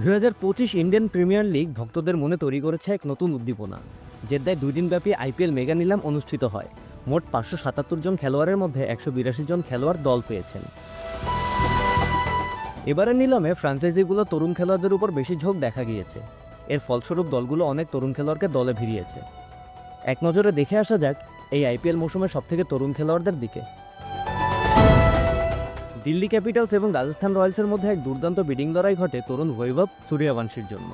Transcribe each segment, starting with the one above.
2025 Indian premier league ভক্তদের মনে তৈরি করেছে এক নতুন উদ্দীপনা। জেদ্দায় 2 দিনব্যাপী আইপিএল মেগা নিলাম অনুষ্ঠিত হয়। মোট 577 জন খেলোয়াড়ের মধ্যে 182 জন খেলোয়াড় দল পেয়েছেন। এবারের নিলামে ফ্র্যাঞ্চাইজিগুলো তরুণ খেলোয়াড়দের উপর বেশি ঝোঁক দেখা গিয়েছে। এর ফলস্বরূপ দলগুলো অনেক তরুণ খেলোয়াড়কে দলে ভিড়িয়েছে। এক নজরে দেখে আসা যাক এই আইপিএল মৌসুমে সবথেকে তরুণ খেলোয়াড়দের দিকে। দিল্লি ক্যাপিটালস এবং রাজস্থান রয়্যালসের মধ্যে এক দুর্দান্ত বিডিং লড়াই ঘটে তরুণ বৈভব সূর্যবংশীর জন্য।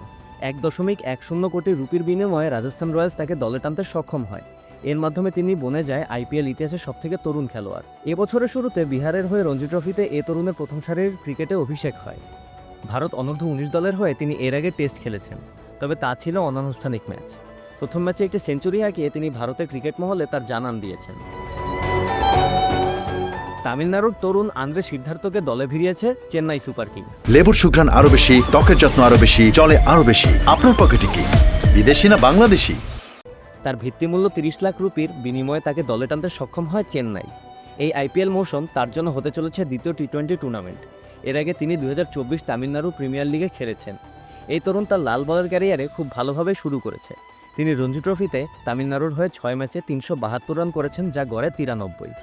1.10 কোটি রুপির বিনিময়ে রাজস্থান রয়্যালস তাকে দলে টানতে সক্ষম হয়। এর মাধ্যমে তিনি বনে যায় আইপিএল ইতিহাসের সবথেকে তরুণ খেলোয়াড়। এবছরের শুরুতে বিহারের হয়ে রঞ্জি ট্রফিতে এ তরুণের প্রথম সারির ক্রিকেটে অভিষেক হয়। ভারত অনূর্ধ্ব-19 দলের হয়ে তিনি এর আগে টেস্ট খেলেছেন, তবে তা ছিল অনানুষ্ঠানিক ম্যাচ। প্রথম ম্যাচে একটি সেঞ্চুরি হাঁকিয়ে তিনি ভারতের ক্রিকেট মহলে তার জানান দিয়েছেন। তামিলনাড়ুর তরুণ আন্দ্রে সিদ্ধার্থকে দলে ভিড়িয়েছে চেন্নাই সুপার কিংস। লেবুর সুঘ্রাণ আরো বেশি, ত্বকের যত্ন আরো বেশি, চলে আরো বেশি। আপনার পকেটে কি বিদেশি না বাংলাদেশি? তার ভিত্তিমূল্য 30 লাখ রুপির বিনিময়ে তাকে দলে টানতে সক্ষম হয় চেন্নাই। এই আইপিএল মৌসুম তার জন্য হতে চলেছে দ্বিতীয় টি-20 টুর্নামেন্ট। এর আগে তিনি 2024 তামিলনাড়ু প্রিমিয়ার লিগে খেলেছেন। এই তরুণ তার লাল বলের ক্যারিয়ারে খুব ভালোভাবে শুরু করেছে। তিনি রঞ্জি ট্রফিতে তামিলনাড়ুর হয়ে 6 ম্যাচে 372 রান করেছেন, যা গড়ে 93।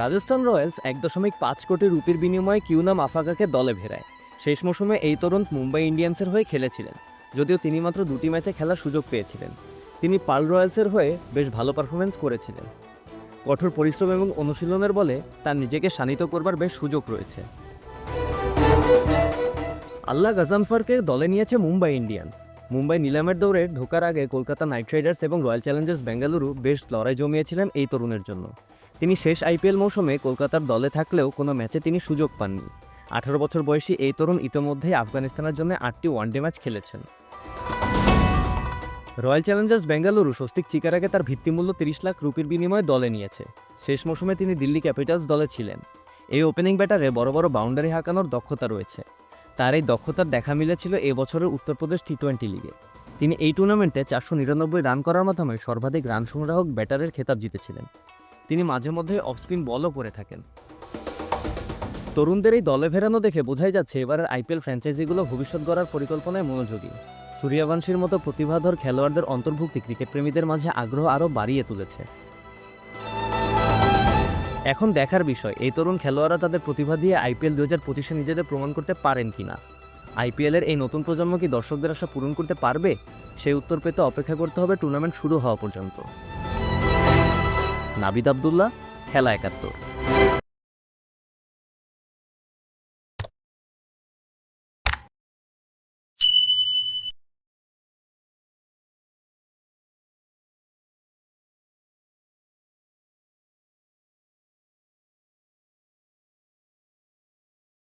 রাজস্থান রয়্যালস 1.5 কোটি রুপির বিনিময়ে কিউনাম আফাকাকে দলে ভেড়ায়। শেষ মৌসুমে এই তরুণ মুম্বাই ইন্ডিয়ান্সের হয়ে খেলেছিলেন, যদিও তিনি মাত্র 2টি ম্যাচে খেলার সুযোগ পেয়েছিলেন। তিনি পার্ল রয়্যালসের হয়ে বেশ ভালো পারফরমেন্স করেছিলেন। কঠোর পরিশ্রম এবং অনুশীলনের বলে তার নিজেকে শানিত করবার বেশ সুযোগ রয়েছে। আল্লাহ গাজানফারকে দলে নিয়েছে মুম্বাই ইন্ডিয়ান্স। মুম্বাই নিলামের দৌড়ে ঢোকার আগে কলকাতা নাইট রাইডার্স এবং রয়্যাল চ্যালেঞ্জার্স বেঙ্গালুরু বেশ লড়াই জমিয়েছিলেন এই তরুণের জন্য। তিনি শেষ আইপিএল মৌসুমে কলকাতার দলে থাকলেও কোনো ম্যাচে তিনি সুযোগ পাননি। 18 বছর বয়সী এই তরুণ ইতিমধ্যেই আফগানিস্তানের জন্য 8টি ওয়ানডে ম্যাচ খেলেছেন। রয়্যাল চ্যালেঞ্জার্স বেঙ্গালুরু স্বস্তিক চিকারাকে তার ভিত্তিমূল্য 30 লাখ রুপির বিনিময়ে দলে নিয়েছে। শেষ মৌসুমে তিনি দিল্লি ক্যাপিটালস দলে ছিলেন। এই ওপেনিং ব্যাটারে বড় বড় বাউন্ডারি হাঁকানোর দক্ষতা রয়েছে। তার এই দক্ষতার দেখা মিলেছিল এবছরের উত্তরপ্রদেশ টি-20 লিগে। তিনি এই টুর্নামেন্টে 499 রান করার মাধ্যমে সর্বাধিক রান সংগ্রাহক ব্যাটারের খেতাব জিতেছিলেন। তিনি মাঝে মধ্যে অফ স্পিন বলও করে থাকেন। তরুণদের এই দলে ফেরানো দেখে বোঝাই যাচ্ছে এবারের আইপিএল ফ্র্যাঞ্চাইজিগুলো ভবিষ্যৎ গড়ার পরিকল্পনায় মনোযোগী। সূর্যবংশীর মতো প্রতিভাধর খেলোয়াড়দের অন্তর্ভুক্তি ক্রিকেট প্রেমীদের মাঝে আগ্রহ আরও বাড়িয়ে তুলেছে। এখন দেখার বিষয় এই তরুণ খেলোয়াড়রা তাদের প্রতিভা দিয়ে আইপিএল 2025-এ নিজেদের প্রমাণ করতে পারেন কিনা। আইপিএলের এই নতুন প্রজন্ম কি দর্শকদের আশা পূরণ করতে পারবে? সেই উত্তর পেতে অপেক্ষা করতে হবে টুর্নামেন্ট শুরু হওয়া পর্যন্ত। নাবিদ আবদুল্লাহ, খেলা 71।